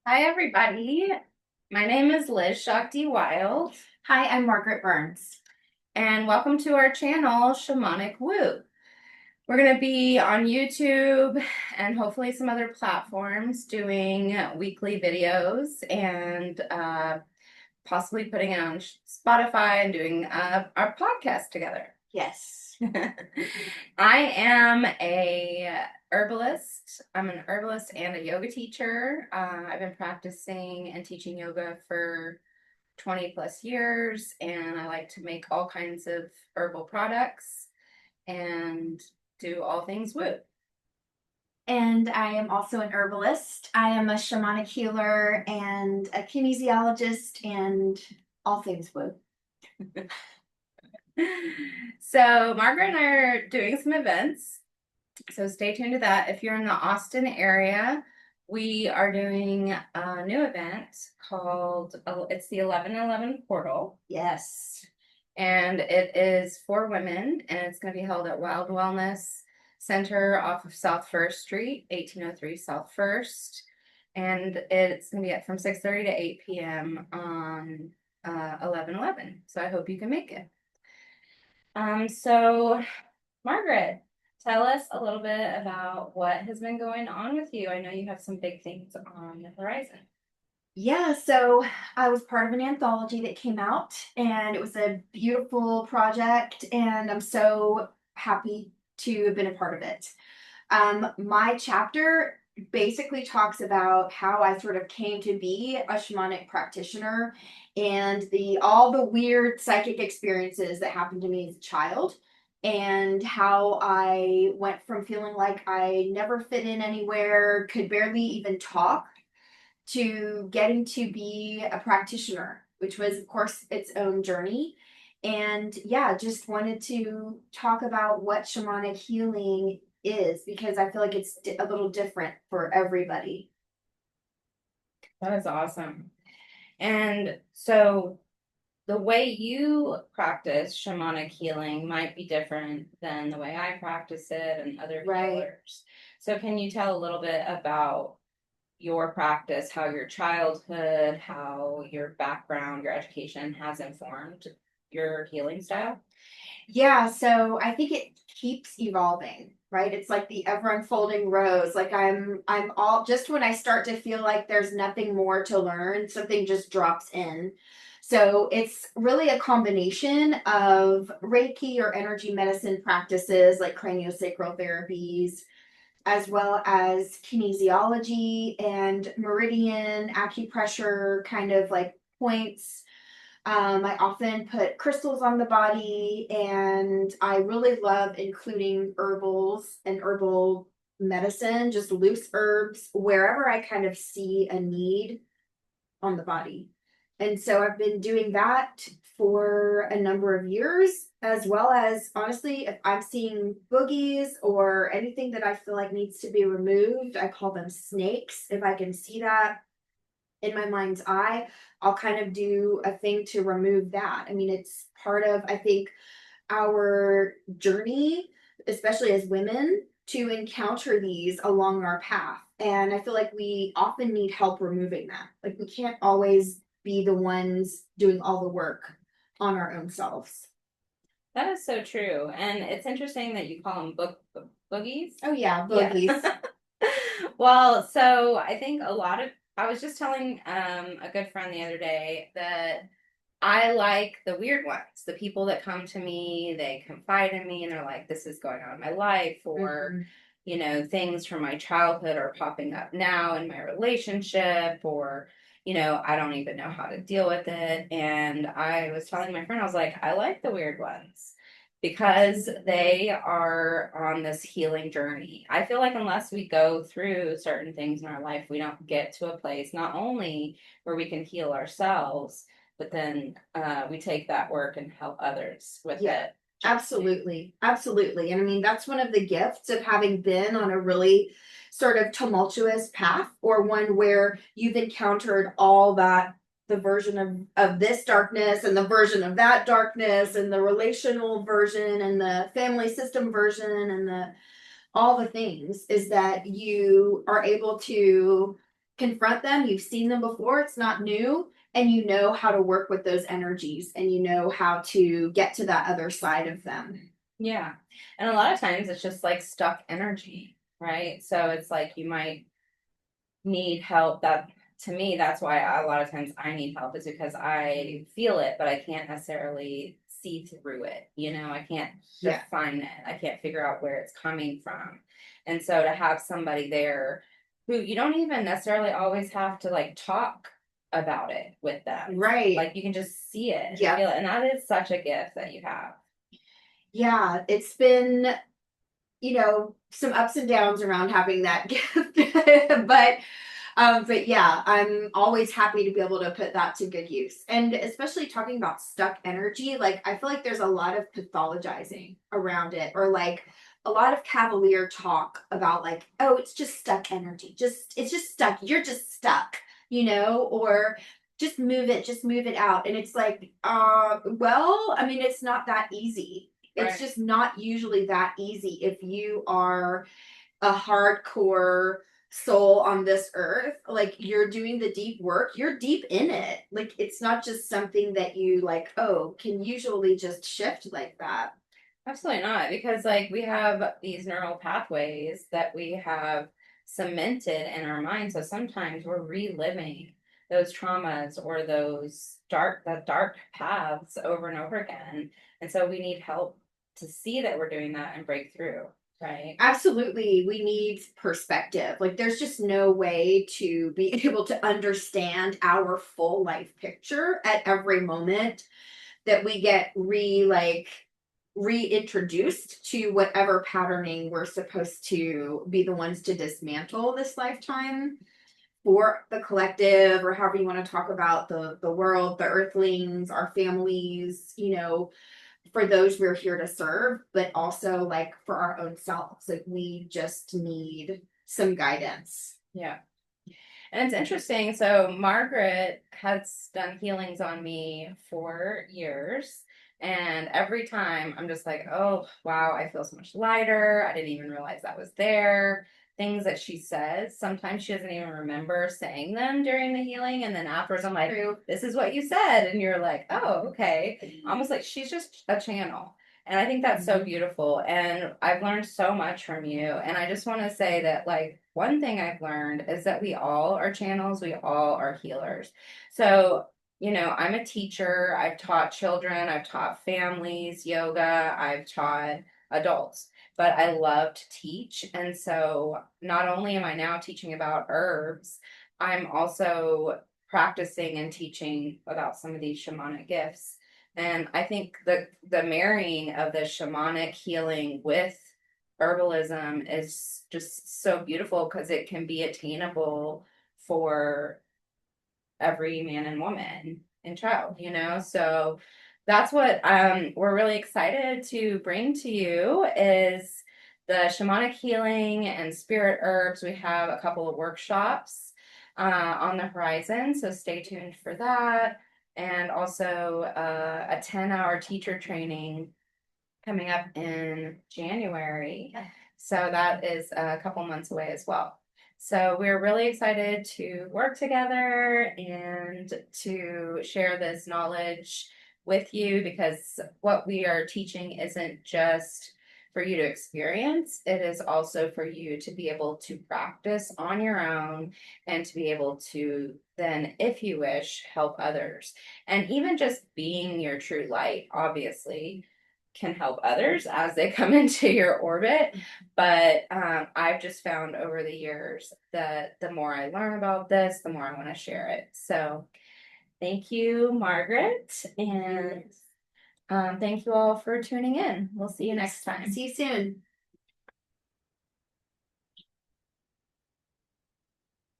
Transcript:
Hi, everybody. My name is Liz Shakti Wyld, Hi, I'm Margaret Burns. and welcome to our channel, Shamanic Woo. We're going to be on YouTube and hopefully some other platforms doing weekly videos and possibly putting it on Spotify and doing our podcast together. Yes. I am a herbalist. I'm an herbalist and a yoga teacher. I've been practicing and teaching yoga for 20 plus years, and I like to make all kinds of herbal products and do all things woo. And I am also an herbalist. I am a shamanic healer and a kinesiologist and all things woo. So, Margaret and I are doing some events. So, stay tuned to that. If you're in the Austin area, we are doing a new event called it's the 1111 Portal. Yes. And it is for women, and it's going to be held at Wyld Wellness Center off of South First Street, 1803 South First. And it's going to be at from 6:30 to 8 p.m. on 11/11. So I hope you can make it. So Margaret, tell us a little bit about what has been going on with you. I know you have some big things on the horizon. Yeah, so I was part of an anthology that came out and it was a beautiful project and I'm so happy to have been a part of it. My chapter basically talks about how I sort of came to be a shamanic practitioner and the all the weird psychic experiences that happened to me as a child and how I went from feeling like I never fit in anywhere, could barely even talk, to getting to be a practitioner, which was, of course, its own journey. And yeah, just wanted to talk about what shamanic healing is because I feel like it's a little different for everybody. That is awesome. And so the way you practice shamanic healing might be different than the way I practice it and other Right. healers. So, can you tell a little bit about your practice, how your childhood, how your background, your education has informed your healing style? Yeah, so I think it keeps evolving, right? It's like the ever unfolding rose. Like I'm all just when I start to feel like there's nothing more to learn, something just drops in. So it's really a combination of Reiki or energy medicine practices like craniosacral therapies, as well as kinesiology and meridian acupressure kind of like points. I often put crystals on the body, and I really love including herbals and herbal medicine, just loose herbs, wherever I kind of see a need on the body. And so I've been doing that for a number of years, as well as honestly, if I'm seeing boogies or anything that I feel like needs to be removed, I call them snakes. If I can see that in my mind's eye, I'll kind of do a thing to remove that. I mean, it's part of, I think, our journey, especially as women, to encounter these along our path. And I feel like we often need help removing that. Like, we can't always be the ones doing all the work on our own selves. That is so true. And it's interesting that you call them boogies. Oh, yeah, Yeah. boogies. Well, so I think I was just telling a good friend the other day that I like the weird ones, the people that come to me, they confide in me and they're like, this is going on in my life, or, Mhm. things from my childhood are popping up now in my relationship, or, I don't even know how to deal with it. And I was telling my friend, I was like, I like the weird ones because they are on this healing journey. I feel like unless we go through certain things in our life, we don't get to a place not only where we can heal ourselves, but then we take that work and help others with Yeah, it. absolutely. Absolutely. And I mean, that's one of the gifts of having been on a really sort of tumultuous path, or one where you've encountered all that, the version of this darkness and the version of that darkness and the relational version and the family system version and the all the things, is that you are able to confront them, you've seen them before, it's not new, and you know how to work with those energies and you know how to get to that other side of them. Yeah. And a lot of times it's just like stuck energy, right? So it's like you might need help. That to me, that's why a lot of times I need help is because I feel it, but I can't necessarily see through it. I can't Yeah. define it. I can't figure out where it's coming from. And so to have somebody there who you don't even necessarily always have to like talk about it with them. Right. Like you can just see it and Yeah. feel it. And that is such a gift that you have. Yeah, it's been, some ups and downs around having that gift. But yeah, I'm always happy to be able to put that to good use. And especially talking about stuck energy, like I feel like there's a lot of pathologizing around it, or like a lot of cavalier talk about like, oh, it's just stuck energy. It's just stuck. You're just stuck, or just move it out. And it's like, well, I mean, it's not that easy. It's Right. just not usually that easy if you are a hardcore soul on this earth. Like you're doing the deep work, you're deep in it. Like it's not just something that you like, oh, can usually just shift like that. Absolutely not, because like we have these neural pathways that we have cemented in our mind. So sometimes we're reliving those traumas or the dark paths over and over again. And so we need help to see that we're doing that and break through, right? Absolutely, we need perspective. Like there's just no way to be able to understand our full life picture at every moment that we get reintroduced to whatever patterning we're supposed to be the ones to dismantle this lifetime for the collective, or however you want to talk about the world, the earthlings, our families, for those we're here to serve, but also like for our own selves. Like we just need some guidance. Yeah. And it's interesting. So Margaret has done healings on me for years. And every time I'm just like, oh, wow, I feel so much lighter. I didn't even realize that was there. Things that she says, sometimes she doesn't even remember saying them during the healing. And then afterwards, I'm like, True. this is what you said. And you're like, oh, okay. Almost like she's just a channel. And I think that's so beautiful. And I've learned so much from you. And I just want to say that, like, one thing I've learned is that we all are channels, we all are healers. So, I'm a teacher. I've taught children, I've taught families yoga, I've taught adults, but I love to teach. And so, not only am I now teaching about herbs, I'm also practicing and teaching about some of these shamanic gifts. And I think the marrying of the shamanic healing with herbalism is just so beautiful because it can be attainable for every man and woman and child. So that's what we're really excited to bring to you is the shamanic healing and spirit herbs. We have a couple of workshops on the horizon, so stay tuned for that. And also a 10-hour teacher training coming up in January. So that is a couple months away as well. So we're really excited to work together and to share this knowledge with you because what we are teaching isn't just for you to experience, it is also for you to be able to practice on your own and to be able to then, if you wish, help others. And even just being your true light, obviously can help others as they come into your orbit. But I've just found over the years that the more I learn about this, the more I want to share it. So thank you, Margaret. And thank you all for tuning in. We'll see you next time. See you soon.